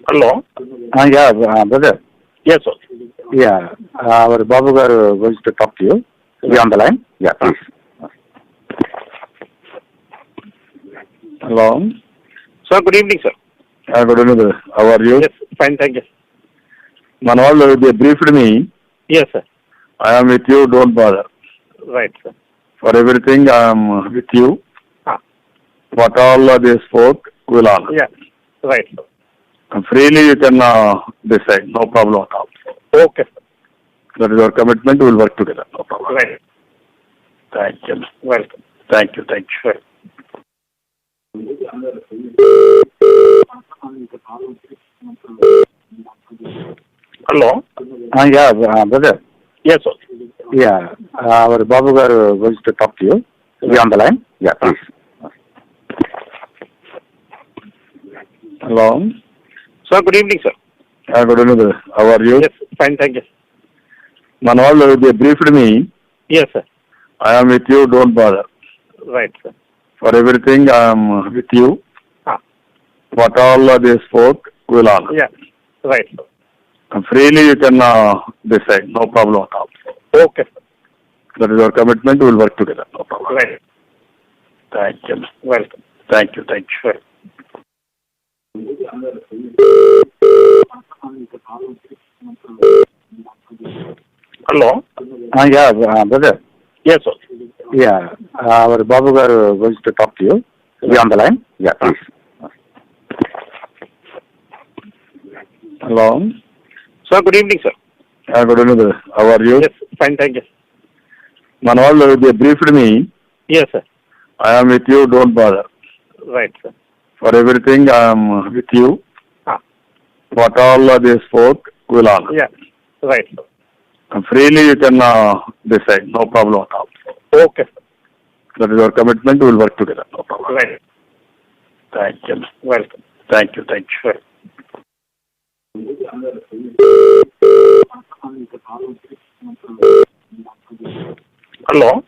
Hello? Brother. Yes, sir. Yeah, our Babu Garu wants to talk to you. Be on the line. Yeah, please. Hello. Sir, good evening, sir. Good evening, brother. How are you? Yes, fine, thank you. Manwal, they briefed me. Yes, sir. I am with you, don't bother. Right, sir. For everything, I am with you. Ah. What all they spoke, will honor. Yeah, right, sir. And freely you can decide, no problem at all. Okay, sir. That is our commitment, we will work together, no problem. Right. Thank you. Welcome. Thank you, thank you. Right. Hello? Brother. Yes, sir. Yeah, our Babu Garu wants to talk to you. Be on the line. Yeah, please. Hello. Sir, good evening, sir. Good evening, brother. How are you? Yes, fine, thank you. Manwal, they briefed me. Yes, sir. I am with you, don't bother. Right, sir. For everything, I am with you. Ah. What all they spoke, will honor. Yeah, right, sir. And freely you can decide, no problem at all. Okay, sir. That is our commitment, we will work together, no problem. Right. Thank you. Welcome. Thank you, thank you. Right. Hello? Brother. Yes, sir. Yeah, our Babu Garu wants to talk to you. Be on the line. Yeah, please. Hello. Sir, good evening, sir. Good evening, brother. How are you? Yes, fine, thank you. Manwal, they briefed me. Yes, sir. I am with you, don't bother. Right, sir. For everything, I am with you. Ah. What all they spoke, will honor. Yeah, right, sir. And freely you can decide, no problem at all. Okay, sir. That is our commitment, we will work together, no problem. Right. Thank you. Welcome. Thank you, thank you. Right. Hello?